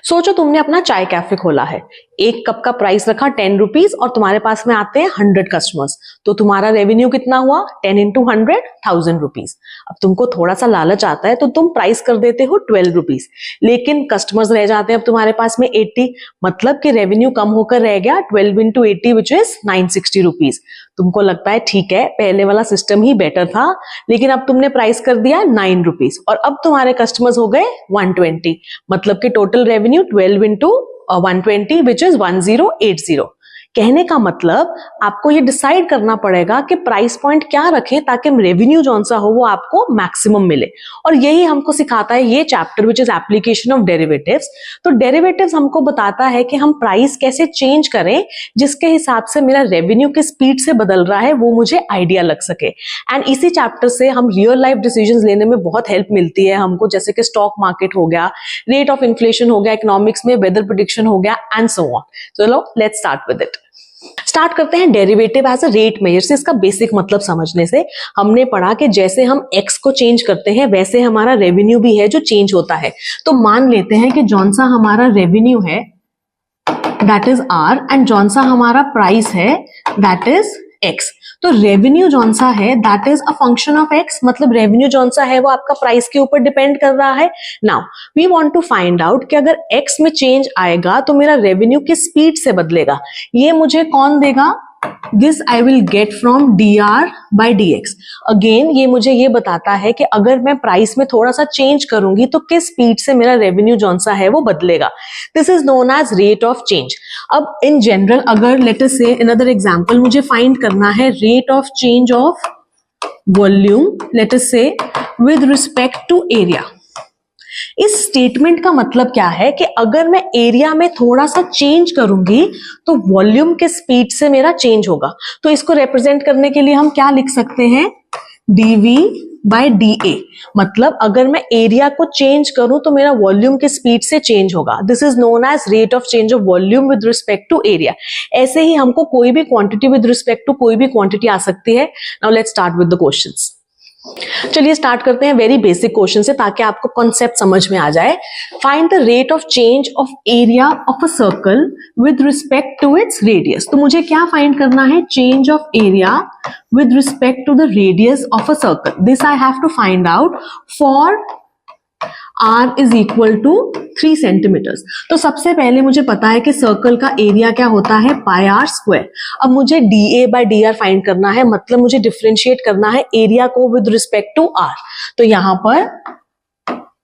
सोचो तुमने अपना चाय कैफे खोला है, एक कप का प्राइस रखा 10 रुपीज और तुम्हारे पास में आते हैं 100 कस्टमर्स, तो तुम्हारा रेवेन्यू कितना हुआ? 10 इंटू 100 1000 रुपीज। अब तुमको थोड़ा सा लालच आता है तो तुम प्राइस कर देते हो 12 रुपीज, लेकिन कस्टमर्स रह जाते हैं अब तुम्हारे पास में 80, मतलब कि रेवेन्यू कम होकर रह गया 12 इंटू 80 विच इज 960 रुपीज। तुमको लगता है ठीक है पहले वाला सिस्टम ही बेटर था, लेकिन अब तुमने प्राइस कर दिया 9 रुपीज और अब तुम्हारे कस्टमर्स हो गए 120, मतलब कि total revenue 12 into 120 which is 1080। कहने का मतलब आपको ये डिसाइड करना पड़ेगा कि प्राइस पॉइंट क्या रखें ताकि रेवेन्यू जौन सा हो वो आपको मैक्सिमम मिले, और यही हमको सिखाता है ये chapter which is application of derivatives. तो डेरिवेटिव्स हमको बताता है कि हम प्राइस कैसे चेंज करें जिसके हिसाब से मेरा रेवेन्यू किस स्पीड से बदल रहा है वो मुझे आइडिया लग सके। एंड इसी चैप्टर से हम रियल लाइफ डिसीजंस लेने में बहुत हेल्प मिलती है हमको, जैसे कि स्टॉक मार्केट हो गया, रेट ऑफ इन्फ्लेशन हो गया, इकोनॉमिक्स में वेदर प्रेडिक्शन हो गया एंड सो ऑन। चलो let's start with it. Start करते हैं derivative as a rate measure से। इसका बेसिक मतलब समझने से हमने पढ़ा कि जैसे हम x को चेंज करते हैं वैसे हमारा रेवेन्यू भी है जो चेंज होता है। तो मान लेते हैं कि जौन सा हमारा रेवेन्यू है दैट इज r एंड जौन सा हमारा प्राइस है दैट इज x। तो रेवेन्यू जौन सा है that is a function of x, मतलब रेवेन्यू जौन सा है वो आपका प्राइस के ऊपर डिपेंड कर रहा है। Now we want to find out कि अगर x में चेंज आएगा तो मेरा रेवेन्यू किस स्पीड से बदलेगा। ये मुझे कौन देगा? This I will get from dr by dx। Again ये मुझे ये बताता है कि अगर मैं प्राइस में थोड़ा सा चेंज करूंगी तो किस स्पीड से मेरा रेवेन्यू जौन सा है वो बदलेगा। This is known as rate of change. अब इन जनरल अगर लेट अस से अनदर एग्जांपल मुझे फाइंड करना है rate of change of volume let us से विद रिस्पेक्ट टू एरिया। इस स्टेटमेंट का मतलब क्या है कि अगर मैं एरिया में थोड़ा सा चेंज करूंगी तो वॉल्यूम के स्पीड से मेरा चेंज होगा। तो इसको रिप्रेजेंट करने के लिए हम क्या लिख सकते हैं? dv बाय dA, मतलब अगर मैं एरिया को चेंज करूं तो मेरा वॉल्यूम के स्पीड से चेंज होगा। This is known as rate of change of volume with respect to area. ऐसे ही हमको कोई भी क्वांटिटी विद रिस्पेक्ट टू कोई भी क्वांटिटी आ सकती है। Now let's start with the questions. चलिए स्टार्ट करते हैं वेरी बेसिक क्वेश्चन से ताकि आपको कॉन्सेप्ट समझ में आ जाए। Find the rate of change of area of a circle with respect to its radius. तो मुझे क्या फाइंड करना है? Change of area with respect to the radius of a circle. This I have to find out for r is equal to 3 centimetres. तो सबसे पहले मुझे पता है कि सर्कल का एरिया क्या होता है? पाई आर स्क्वायर। अब मुझे dA बाय dr फाइंड करना है, मतलब मुझे डिफरेंशिएट करना है एरिया को विद रिस्पेक्ट टू r। तो यहां पर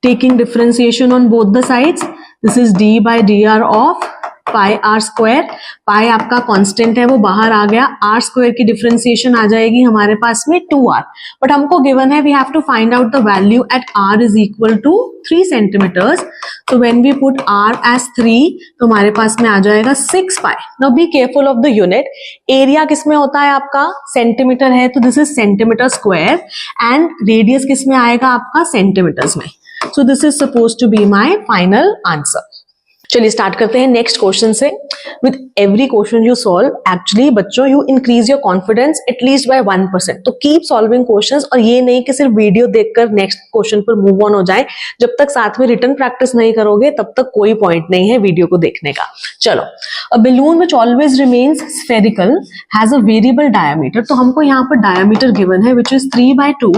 taking differentiation on both the sides, this is d by dr of pi r square. Pi आपका कांस्टेंट है वो बाहर आ गया, आर स्क्वायर की डिफरेंशिएशन आ जाएगी हमारे पास में 2r। बट हमको गिवन है we have to find out the value at r is equal to 3 centimetres. तो when we put r as 3 तो हमारे पास में आ जाएगा 6 पाई। Now be careful of the unit. Area किस में होता है आपका? सेंटीमीटर है तो this is centimeter square and radius किस में आएगा आपका? सेंटीमीटर्स में। So this is suppose to be my final answer. चलिए स्टार्ट करते हैं नेक्स्ट क्वेश्चन से। With every question you solve actually बच्चों you increase your confidence at least by 1%। तो कीप सॉल्विंग क्वेश्चंस, और ये नहीं कि सिर्फ वीडियो देखकर नेक्स्ट क्वेश्चन पर मूव ऑन हो जाए। जब तक साथ में रिटर्न प्रैक्टिस नहीं करोगे तब तक कोई पॉइंट नहीं है वीडियो को देखने का। चलो, a balloon which always remains spherical has a variable diameter. तो हमको यहाँ पर डायमीटर गिवन है which is 3/2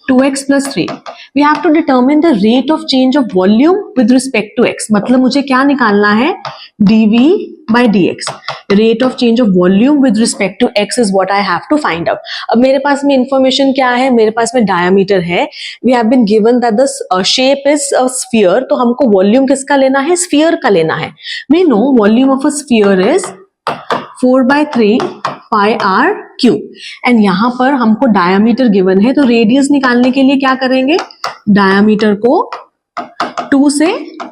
2x plus 3. We have to determine the rate of change of volume with respect to x. मतलब मुझे क्या निकालना है? dv by dx. Rate of change of volume with respect to x is what I have to find out. अब मेरे पास में information क्या है? मेरे पास में डायमीटर है। We have been given that the shape is a sphere. तो हमको वॉल्यूम किसका लेना है? स्फीयर का लेना है। We know volume of a sphere is 4/3 pi r cube. And यहां पर हमको डायमीटर गिवन है तो रेडियस निकालने के लिए क्या करेंगे? डायमीटर को 2 से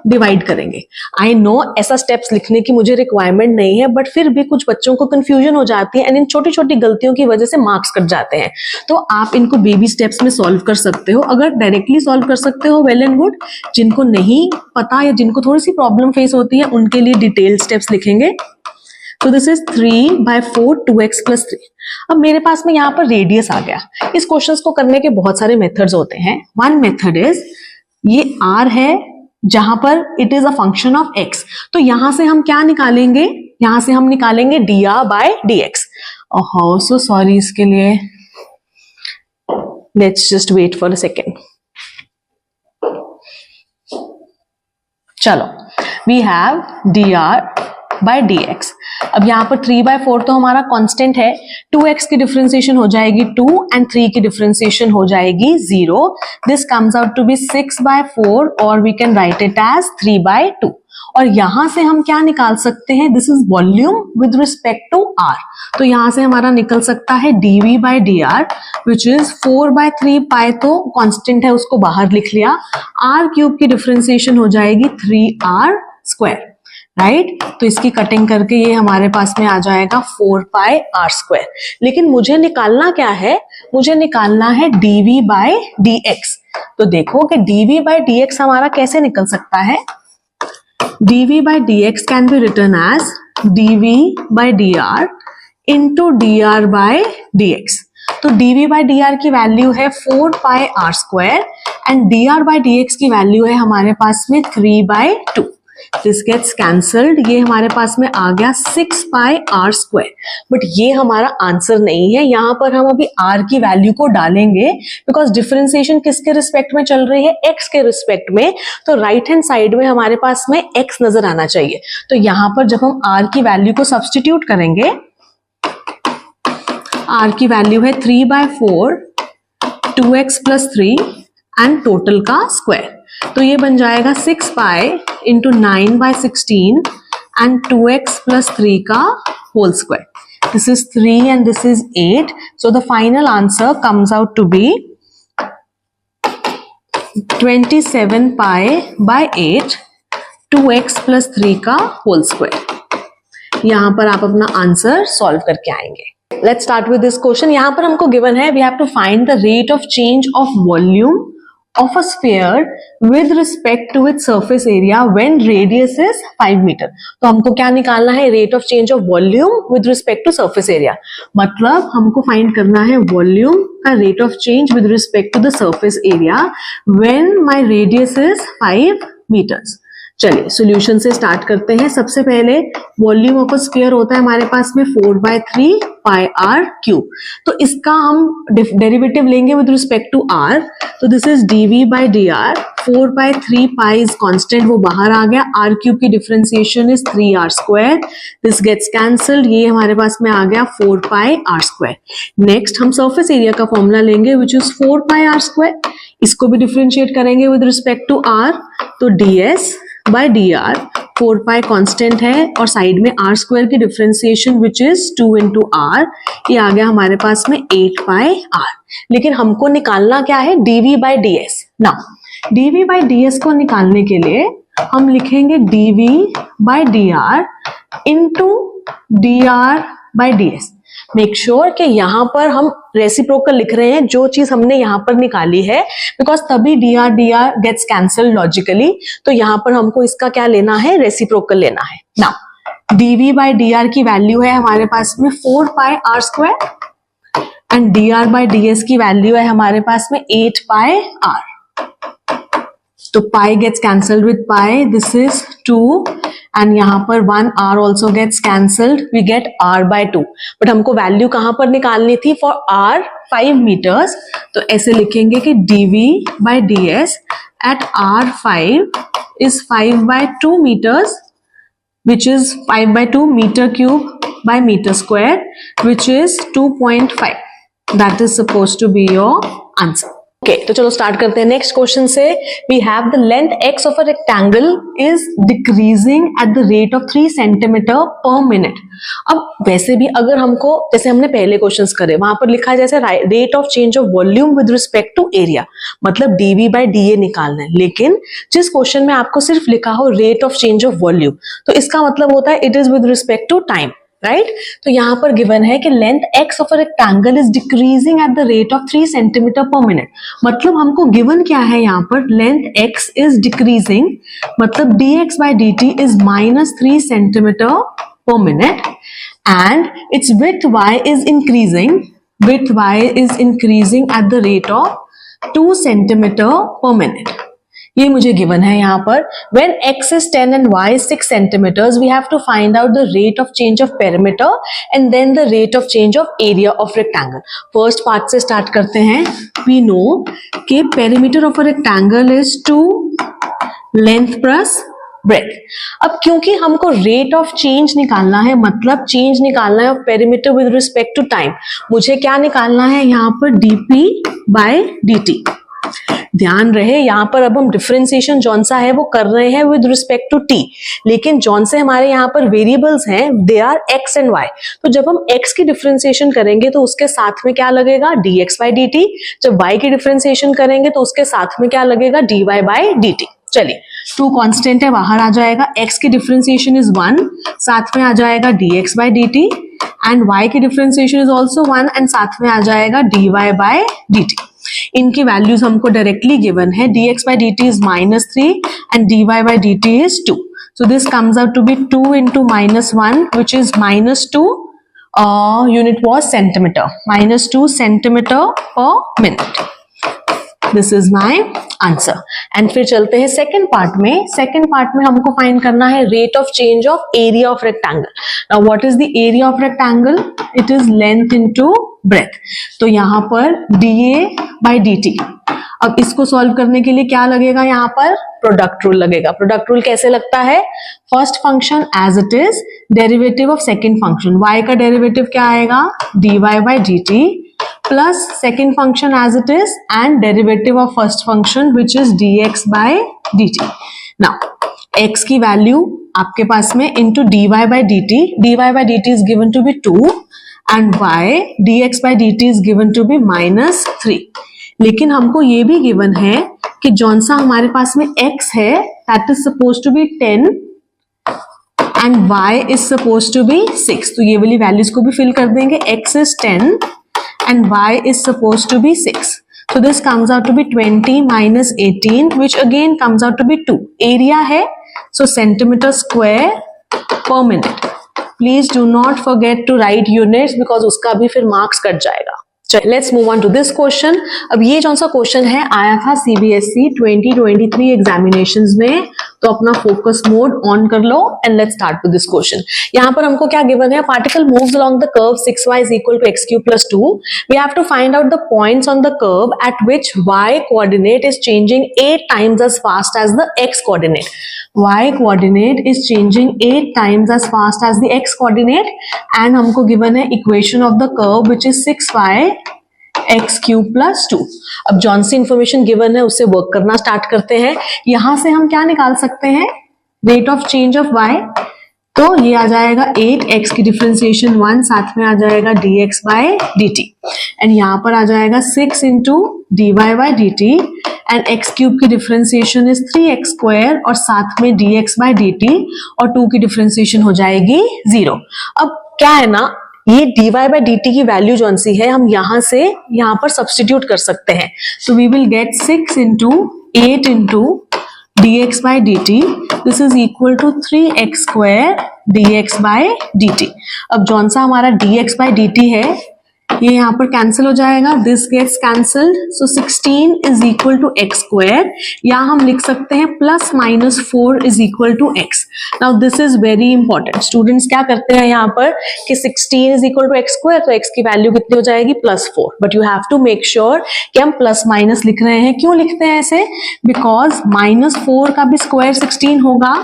डिवाइड करेंगे। आई नो ऐसा स्टेप्स लिखने की मुझे रिक्वायरमेंट नहीं है, बट फिर भी कुछ बच्चों को कंफ्यूजन हो जाती है एंड इन छोटी छोटी गलतियों की वजह से मार्क्स कट जाते हैं। तो आप इनको बेबी स्टेप्स में सॉल्व कर सकते हो। अगर डायरेक्टली सॉल्व कर सकते हो वेल एंड गुड। जिनको नहीं पता या जिनको थोड़ी सी प्रॉब्लम फेस होती है उनके लिए डिटेल स्टेप्स लिखेंगे। तो दिस इज 3/4 2x plus 3। अब मेरे पास में यहाँ पर रेडियस आ गया। इस क्वेश्चन को करने के बहुत सारे मेथड्स होते हैं। वन मेथड इज ये r है जहां पर it is a function of x। तो यहां से हम क्या निकालेंगे, यहां से हम निकालेंगे dr by dx। Oh so sorry इसके लिए, let's just wait for a second. चलो, we have dr by dx। अब यहाँ पर 3/4 तो हमारा कांस्टेंट है, 2x की डिफरेंशिएशन हो जाएगी 2 एंड 3 की डिफरेंशिएशन हो जाएगी 0। This comes out to be 6/4 और we can write it as 3/2। और यहां से हम क्या निकाल सकते हैं, this is volume with respect to r। तो यहां से हमारा निकल सकता है dv by dr which is 4/3 pi, तो कांस्टेंट है उसको बाहर लिख लिया। r³ की डिफरेंशिएशन हो जाएगी 3r², राइट। तो इसकी कटिंग करके ये हमारे पास में आ जाएगा 4πr²। लेकिन मुझे निकालना क्या है, मुझे निकालना है dv बाय dx। तो देखो कि dv बाय dx हमारा कैसे निकल सकता है, dv by dx can be written as dv by dr into dr by dx। तो dv by dr की वैल्यू है 4πr² and dr by dx की वैल्यू है हमारे पास में 3/2। दिस गेट्स कैंसल्ड, ये हमारे पास में आ गया 6πr²। बट ये हमारा आंसर नहीं है, यहां पर हम अभी r की वैल्यू को डालेंगे बिकॉज डिफरेंशिएशन किसके रिस्पेक्ट में चल रही है, x के रिस्पेक्ट में। तो राइट हैंड साइड में हमारे पास में x नजर आना चाहिए। तो यहां पर जब हम r की वैल्यू को सब्स्टिट्यूट करेंगे, r की वैल्यू है 3/4, 2x + 3 एंड टोटल का स्क्वायर। तो ये बन जाएगा 6π इंटू 9/16 एंड 2x + 3 का whole square. This is 3 and this is 8। So the final answer comes out to be 27π/8 2x + 3 का होल स्क्वायर। यहां पर आप अपना आंसर सॉल्व करके आएंगे। Let's start with this question. यहां पर हमको गिवन है we have to find the rate of change of volume of a sphere with respect to its surface area when radius is 5 meter। तो हमको क्या निकालना है, rate of change of volume with respect to surface area। मतलब हमको find करना है volume का rate of change with respect to the surface area when my radius is 5 meters। चलिए सॉल्यूशन से स्टार्ट करते हैं। सबसे पहले वॉल्यूम ऑफ अ स्फीयर होता है हमारे पास में 4/3 πr³। तो इसका हम डेरिवेटिव लेंगे विद रिस्पेक्ट टू r। तो this is dv by dr। 4/3 pi is constant, वो बाहर आ गया। r³ की differentiation is 3r²। This gets cancelled, ये हमारे पास में आ गया 4πr²। नेक्स्ट हम सरफेस एरिया का फॉर्मूला लेंगे विच इज 4πr²। इसको भी डिफरेंशिएट करेंगे विद रिस्पेक्ट टू r। तो ds बाय dr, 4π कांस्टेंट है और साइड में r² की differentiation which is 2 into r, ये आ गया हमारे पास में 8πr। लेकिन हमको निकालना क्या है, dv बाय ds। नाउ dv बाय ds को निकालने के लिए हम लिखेंगे dv by dr into dr by ds। Make sure कि यहां पर हम रेसिप्रोकल लिख रहे हैं, जो चीज हमने यहां पर निकाली है, बिकॉज तभी dr गेट्स कैंसल लॉजिकली। तो यहां पर हमको इसका क्या लेना है, रेसिप्रोकल लेना है। नाउ dv बाय dr की वैल्यू है हमारे पास में 4πr² and dr by ds की वैल्यू है हमारे पास में 8πr। तो pi gets cancelled with pi, this is 2 and यहाँ पर 1r also gets cancelled, we get r/2। But हमको वैल्यू कहाँ पर निकालनी थी, for r 5 meters। तो ऐसे लिखेंगे कि dv by ds at r5 is 5/2 meters, which is 5/2 meter cube by meter square, which is 2.5। That is supposed to be your answer। Okay, तो चलो स्टार्ट करते हैं नेक्स्ट क्वेश्चन से। We have the length x of a rectangle is decreasing at the rate of 3 centimetre per minute. अब वैसे भी अगर हमको, जैसे हमने पहले क्वेश्चंस करे, वहां पर लिखा है जैसे rate of change of volume with respect to area, मतलब dv बाय dA निकालना है। लेकिन जिस क्वेश्चन में आपको सिर्फ लिखा हो rate of change of volume, तो इसका मतलब होता है it is with respect to time, right. तो यहां पर गिवन है कि length x of a rectangle is decreasing at the rate of 3 centimetre per minute. मतलब हमको गिवन क्या है, यहाँ पर लेंथ x इज डिक्रीजिंग, मतलब dx by dt is -3 centimetre per minute and its width y is increasing at the rate of 2 centimetre per minute. ये मुझे given है यहाँ पर when x is 10 and y is 6 centimeters we have to find out the rate of change of perimeter and then the rate of change of area of rectangle. First part से start करते हैं. We know कि perimeter of a rectangle is 2 length plus breadth. अब क्योंकि हमको rate of change निकालना है, मतलब change निकालना है of perimeter with respect to time, मुझे क्या निकालना है यहाँ पर dp by dt. ध्यान रहे यहाँ पर अब हम डिफरेंशिएशन जौन सा है वो कर रहे हैं विद रिस्पेक्ट टू t, लेकिन जौन से हमारे यहाँ पर वेरिएबल्स हैं they are x and y. तो जब हम x की डिफरेंशिएशन करेंगे तो उसके साथ में क्या लगेगा dx by dt. जब y की डिफरेंशिएशन करेंगे तो उसके साथ में क्या लगेगा dy by dt. चलिए 2 कांस्टेंट है, बाहर आ जाएगा. x की डिफरेंशिएशन इज 1, साथ में आ जाएगा dx by dt and y की डिफरेंशिएशन इज ऑल्सो 1 एंड साथ में आ जाएगा dy by dt. इनकी वैल्यूज हमको डायरेक्टली गिवन है. dx by dt is -3 and dy by dt is 2. So this comes out to be 2 into -1 which is -2 unit was centimeter. -2 centimeter per minute. This is my answer. And फिर चलते हैं second part में. Second part में हमको find करना है rate of change of area of rectangle. Now what is the area of rectangle? It is length into breadth. तो यहाँ पर dA by dt. अब इसको सॉल्व करने के लिए क्या लगेगा? यहाँ पर प्रोडक्ट रूल लगेगा. प्रोडक्ट रूल कैसे लगता है? First function as it is, derivative of second function. y का डेरिवेटिव क्या आएगा? dy by dt plus second function as it is and derivative of first function which is dx by dt. Now x की value आपके पास में into dy by dt. dy by dt is given to be 2 and y dx by dt is given to be -3. लेकिन हमको ये भी given है कि जौन सा हमारे पास में x है that is supposed to be 10 and y is supposed to be 6. तो ये वाली वैल्यूज को भी फिल कर देंगे. x is 10 and y is supposed to be 6. So this comes out to be 20 minus 18 which again comes out to be 2. Area है so centimeter square per minute. Please do not forget to write units because उसका भी फिर marks cut जाएगा. चलिए let's move on to this question. अब ये कौन सा क्वेश्चन है आया था CBSE 2023 एग्जामिनेशंस में, तो अपना फोकस मोड ऑन कर लो and let's start with this question. यहाँ पर हमको क्या गिवन है? Particle moves along the curve 6y is equal to x cube plus 2. We have to find out the points on the curve at which y coordinate is changing 8 times as fast as the x coordinate. Y coordinate is changing 8 times as fast as the x coordinate and हमको given है equation of the curve which is 6y x cube plus 2. अब जौन सी information given है उससे work करना start करते हैं. यहां से हम क्या निकाल सकते हैं? Rate of change of y. तो ये आ जाएगा 8x की डिफरेंशिएशन 1, साथ में आ जाएगा dx by dt एंड यहाँ पर आ जाएगा 6 into dy by dt and x cube की डिफरेंशिएशन इज 3x स्क्वायर और साथ में dx by dt और 2 की डिफरेंशिएशन हो जाएगी 0. अब क्या है ना, ये dy by dt की वैल्यू जौन सी है हम यहां से यहां पर सब्स्टिट्यूट कर सकते हैं. तो we will get 6 into 8 into dx by dt. This is equal to 3x square dx by dt. अब जौन सा हमारा dx by dt है ये यहाँ पर कैंसिल हो जाएगा. This gets cancelled. So 16 is equal to x square, या हम लिख सकते हैं plus minus 4 is equal to x. Now this is very important. Students क्या करते हैं यहाँ पर कि 16 is equal to x square, तो एक्स की वैल्यू कितनी हो जाएगी? +4. But you have to make sure कि हम प्लस माइनस लिख रहे हैं. क्यों लिखते हैं ऐसे? बिकॉज -4 का भी स्क्वायर 16 होगा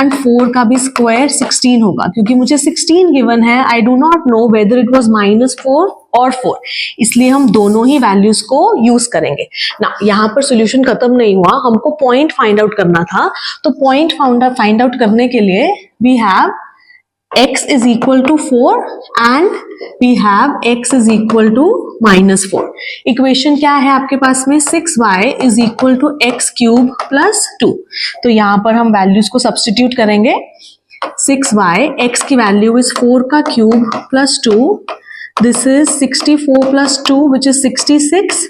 एंड 4 का भी स्क्वायर 16 होगा. क्योंकि मुझे 16 गिवन है, I do not know whether it was -4 और 4, इसलिए हम दोनों ही वैल्यूज को यूज करेंगे ना. यहाँ पर सॉल्यूशन खत्म नहीं हुआ, हमको पॉइंट फाइंड आउट करना था. तो पॉइंट फाइंड आउट करने के लिए we have x is equal to 4 and we have x is equal to -4. Equation क्या है आपके पास में? 6y is equal to x cube plus 2. तो यहाँ पर हम वैल्यूज को सब्स्टिट्यूट करेंगे. 6y, x की वैल्यू इज 4 का cube plus 2. This is 64 plus 2 which is 66.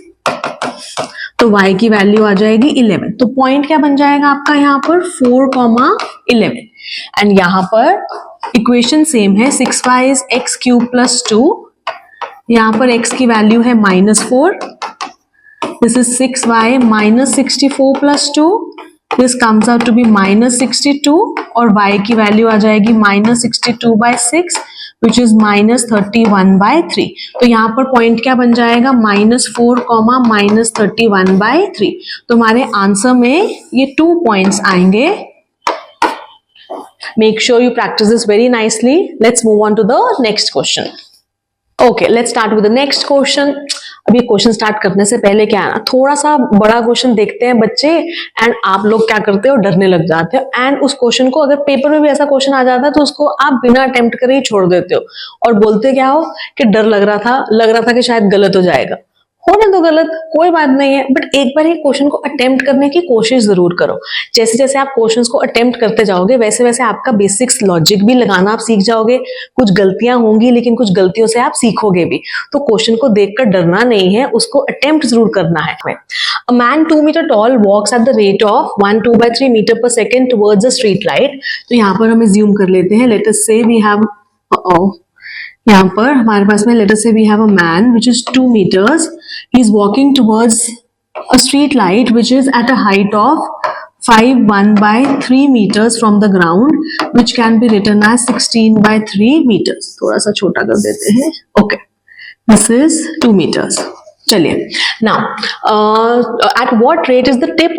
तो y की वैल्यू आ जाएगी 11. तो पॉइंट क्या बन जाएगा आपका यहाँ पर? 4,11. एंड यहाँ पर इक्वेशन सेम है. 6y is x cube plus 2. यहाँ पर x की वैल्यू है -4. This is 6y minus 64 plus 2 this comes out to be -62 और y की वैल्यू आ जाएगी -62/6 विच इज -31/3। तो यहाँ पर पॉइंट क्या बन जाएगा, -4, -31/3। तो हमारे आंसर में ये 2 पॉइंट्स आएंगे। Make sure you practice this very nicely. Let's move on to the next question. Okay, let's start with the next question. अभी क्वेश्चन स्टार्ट करने से पहले क्या है ना, थोड़ा सा बड़ा क्वेश्चन देखते हैं बच्चे, एंड आप लोग क्या करते हो, डरने लग जाते हो। एंड उस क्वेश्चन को अगर पेपर में भी ऐसा क्वेश्चन आ जाता है तो उसको आप बिना अटेम्प्ट करे ही छोड़ देते हो और बोलते क्या हो कि डर लग रहा था कि शायद गलत हो जाएगा। होने दो गलत, कोई बात नहीं है, बट एक बार ये क्वेश्चन को अटेम्प्ट करने की कोशिश जरूर करो। जैसे जैसे आप क्वेश्चंस को अटेम्प्ट करते जाओगे वैसे वैसे आपका बेसिक्स लॉजिक भी लगाना आप सीख जाओगे। कुछ गलतियां होंगी लेकिन कुछ गलतियों से आप सीखोगे भी। तो क्वेश्चन को देखकर डरना नहीं है, उसको अटेम्प्ट जरूर करना है। A man 2 meter tall walks at the rate of 1/2/3 meter per second towards a street light। तो यहाँ पर हम assume कर लेते हैं, let us say we have यहाँ पर हमारे पास में let us say we have a man which is 2 meters, he is walking towards a street light which is at a height of 5/1/3 meters from the ground, which can be written as 16/3 meters। थोड़ा सा छोटा कर देते हैं। Okay, this is 2 meters। चलिए, now at what rate is the tip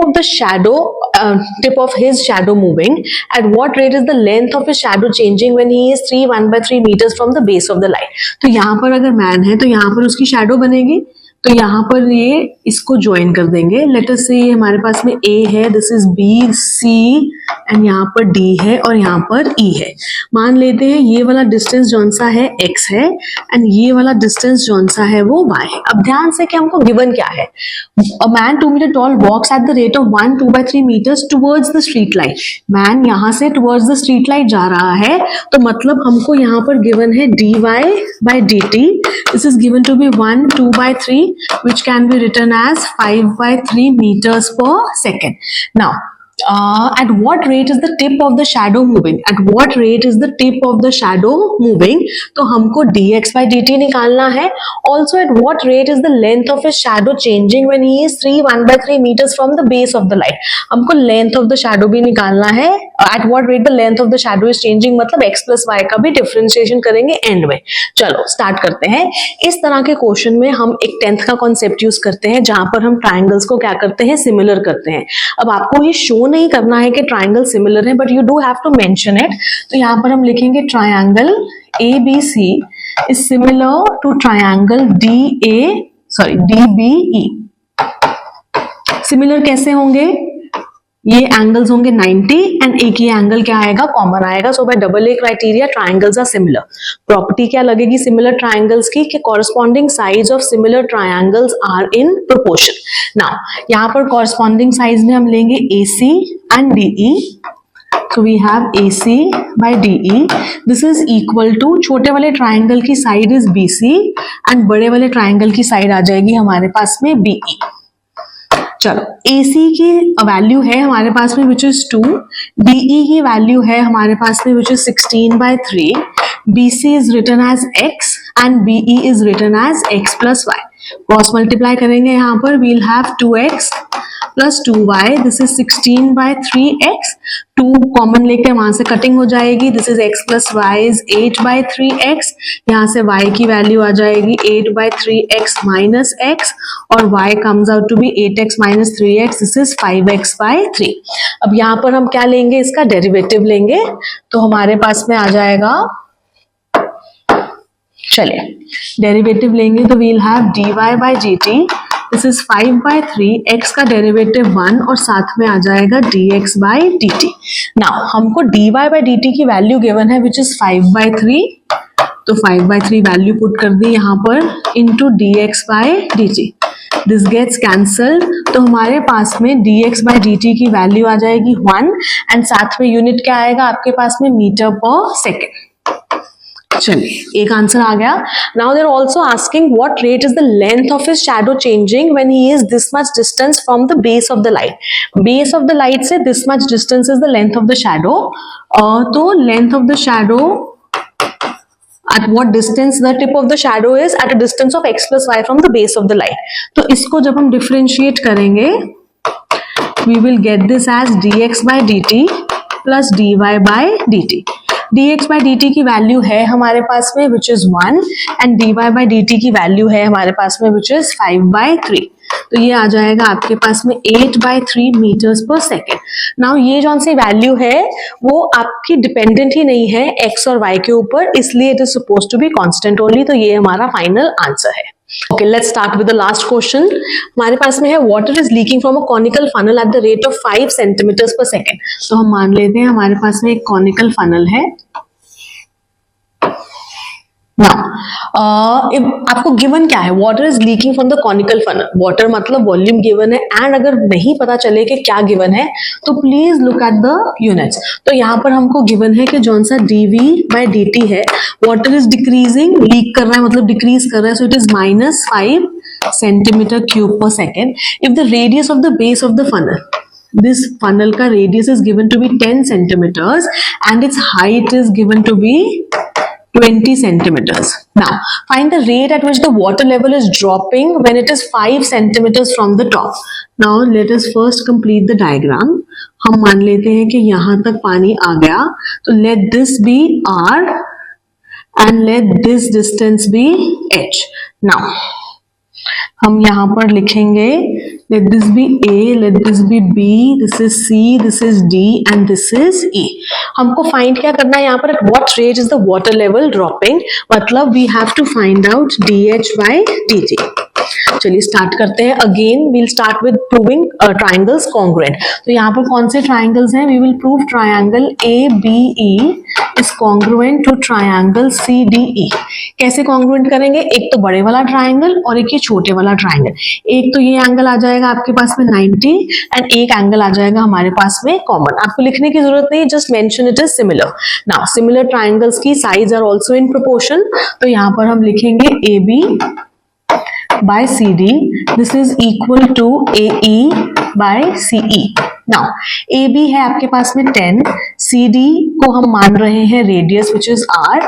of his shadow moving? At what rate is the length of his shadow changing when he is 1/3 meters from the base of the light? तो यहाँ पर अगर man है तो यहाँ पर उसकी shadow बनेगी, तो यहाँ पर ये इसको ज्वाइन कर देंगे। लेट अस से हमारे पास में A है, this is B, C and यहाँ पर D है और यहाँ पर E है। मान लेते हैं ये वाला डिस्टेंस जौन सा है X है एंड ये वाला डिस्टेंस जौन सा है वो Y है। अब ध्यान से कि हमको गिवन क्या है, a man 2 meter tall walks at the rate of 1/2/3 meters towards the street light। Man यहाँ से towards the street light जा रहा है, तो मतलब हमको यहाँ पर गिवन है dy/dt। This is given to be 1/2/3 which can be written as 5/3 meters per second। Now, at what rate is the tip of the shadow moving? At what rate is the tip of the shadow moving? तो हमको dx/dt निकालना है। Also, at what rate is the length of his shadow changing when he is 1/3 meters from the base of the light? हमको length of the shadow भी निकालना है। At what rate the length of the shadow is changing मतलब x plus y का भी differentiation करेंगे and में। चलो स्टार्ट करते हैं। इस तरह के क्वेश्चन में हम एक 10th का कॉन्सेप्ट यूज करते हैं जहां पर हम ट्राइंगल्स को क्या करते हैं, सिमिलर करते हैं। अब आपको ये शो नहीं करना है कि ट्राइंगल सिमिलर है, but you do have to mention it. तो यहाँ पर हम लिखेंगे triangle ABC is similar to triangle DBE। Similar कैसे होंगे, ये एंगल्स होंगे 90 एंड एक ये एंगल क्या आएगा, कॉमन आएगा। So by double A criteria triangles are similar. Property क्या लगेगी सिमिलर ट्राइंगल्स की, कि corresponding sides of similar triangles are in proportion. Now यहाँ पर कॉरस्पॉन्डिंग साइड्स में हम लेंगे AC and DE। So we have AC by DE. This is equal to, छोटे वाले ट्राइंगल की साइड इज BC एंड बड़े वाले ट्राइंगल की साइड आ जाएगी हमारे पास में BE। चलो AC की वैल्यू है हमारे पास में विच इज 2, DE की वैल्यू है हमारे पास में which is 16/3, BC is written as x and BE is written as x plus y। Cross multiply करेंगे यहाँ पर, we'll have 2x plus 2y, this is 16/3x। 2 common लेके वहां से कटिंग हो जाएगी, this is x plus y is 8/3x। यहाँ से y की वैल्यू आ जाएगी 8/3x माइनस x और y comes out to be 8x minus 3x, this is 5x/3। अब यहाँ पर हम क्या लेंगे, इसका डेरिवेटिव लेंगे, तो हमारे पास में आ जाएगा, चलिए डेरिवेटिव लेंगे तो we'll have dy/dt, this is 5/3, x का डेरिवेटिव 1 और साथ में आ जाएगा dx/dt। नाउ हमको dy/dt की वैल्यू गिवन है विच इज 5/3, तो 5/3 वैल्यू पुट कर दी यहाँ पर into dx/dt। This gets cancelled, तो हमारे पास में dx/dt की वैल्यू आ जाएगी 1 एंड साथ में यूनिट क्या आएगा आपके पास में, मीटर पर सेकेंड। चलिए एक आंसर आ गया। Now there also asking what rate is the length of his shadow changing when he is this much distance from the base of the light. Base of the light से this much distance is the length of the shadow. तो length of the shadow at what distance the tip of the shadow is at a distance of x plus y from the base of the light। तो इसको जब हम differentiate करेंगे we will get this as dx by dt plus dy by dt. dx by dt की value है हमारे पास में which is 1 and dy by dt की वैल्यू है हमारे पास में विच इज 5/3. तो ये आ जाएगा आपके पास में 8/3 मीटर्स पर सेकेंड. नाउ ये जो सी वैल्यू है वो आपकी डिपेंडेंट ही नहीं है x और y के ऊपर, इसलिए it is suppose to be constant only. तो ये हमारा फाइनल आंसर है. Okay, let's start with the last question. हमारे पास में है water is leaking from a conical funnel at the rate of 5 centimeters per second. तो हम मान लेते हैं हमारे पास में एक conical funnel है. Now, आपको गिवन क्या है? Water is leaking from the conical funnel. Water मतलब वॉल्यूम गिवन है, एंड अगर नहीं पता चले कि क्या गिवन है तो please look at the units. तो यहाँ पर हमको गिवन है कि जौन सा dv by dt है, वाटर इज डिक्रीजिंग, लीक कर रहा है मतलब डिक्रीज कर रहा है, so it is -5 centimeter cube per second. If the radius of the base of the funnel, this funnel का radius is given to be 10 centimeters and its height is given to be 20 centimeters. Now, find the rate at which the water level is dropping when it is 5 centimeters from the top. Now, let us first complete the diagram. हम मान लेते हैं कि यहाँ तक पानी आ गया, तो let this be R and let this distance be H. Now, हम यहाँ पर लिखेंगे let this be A, let this be B, this is C, this is D and this is E. हमको फाइंड क्या करना है यहाँ पर? at what rate is the water level dropping, मतलब we have to find out dH by dt. चलिए start करते हैं. Again we'll start with proving triangles congruent. तो यहाँ पर कौन से ट्राइंगल्स हैं? We will prove triangle ABE is congruent to triangle CDE. कैसे कॉन्ग्रुएंट करेंगे? एक तो बड़े वाला ट्राइंगल और एक ये छोटे वाला ट्राइंगल. एक तो ये एंगल आ जाएगा आपके पास में 90 एंड एक एंगल आ जाएगा हमारे पास में कॉमन. आपको लिखने की जरूरत नहीं, just mention it is similar. Now similar triangles की sides are also in proportion. तो यहाँ पर हम लिखेंगे AB by CD, this is equal to AE by CE. Now, AB है आपके पास में 10, CD को हम मान रहे हैं radius which is R,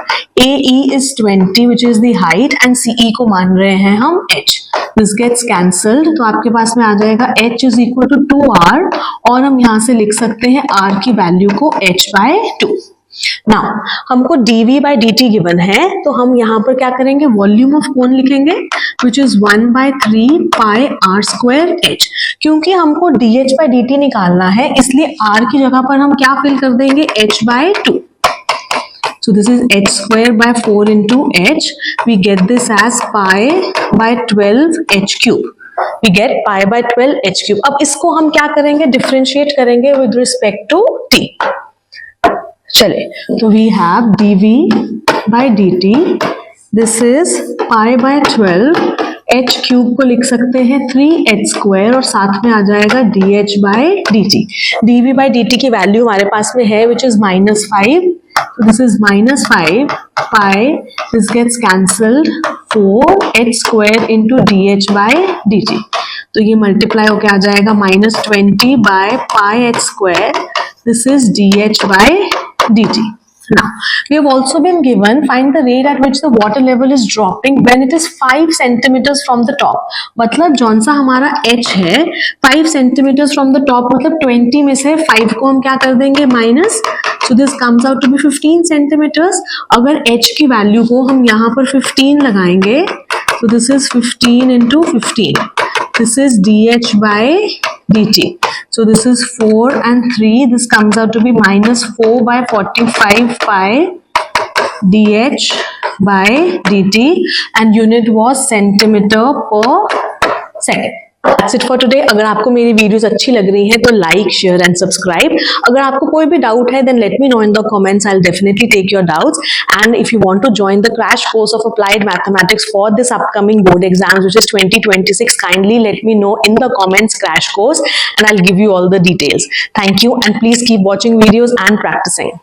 AE is 20 which is the height and CE को मान रहे हैं हम H. This gets cancelled, तो आपके पास में आ जाएगा H is equal to 2R और हम यहाँ से लिख सकते हैं R की वैल्यू को H by 2. नाउ हमको dv by dt गिवन है, तो हम यहाँ पर क्या करेंगे? वॉल्यूम ऑफ कोन लिखेंगे which is 1/3 pi r square h. क्योंकि हमको dh by dt निकालना है, इसलिए r की जगह पर हम क्या फिल कर देंगे? h by 2. So this is h square by 4 into h. We get this as pi by 12 h cube. We get pi by 12 h cube. अब इसको हम क्या करेंगे? डिफरेंशिएट करेंगे with respect to t. चले, तो we have dv by dt, this is pi by 12, h cube को लिख सकते हैं 3h स्क्वायर और साथ में आ जाएगा dh by dt. dv by dt की वैल्यू हमारे पास में है which is -5, so this is -5 pi, this gets cancelled, 4h square into dh by dt. तो ये मल्टीप्लाई होके आ जाएगा -20 by pi h square, this is dh by dt. Now, we have also been given find the rate at which the water level is dropping when it is 5 centimeters from the top. मतलब जौन सा हमारा h है 5 centimeters from the top, मतलब 20 में से 5 को हम क्या कर देंगे? Minus. So this comes out to be 15 centimeters. अगर h की वैल्यू को हम यहाँ पर 15 लगाएंगे, so this is 15 into 15. This is dh by dt. So this is 4 and 3. This comes out to be -4 by 45 pi dh by dt and unit was centimeter per second. That's it for today. अगर आपको मेरी videos अच्छी लग रही हैं तो like, share and subscribe. अगर आपको कोई भी डाउट है then let me know in the comments. I'll definitely take your doubts. And if you want to join the crash course of applied mathematics for this upcoming board exams which is 2026, kindly let me know in the comments crash course and I'll give you all the details. Thank you and please keep watching videos and practicing.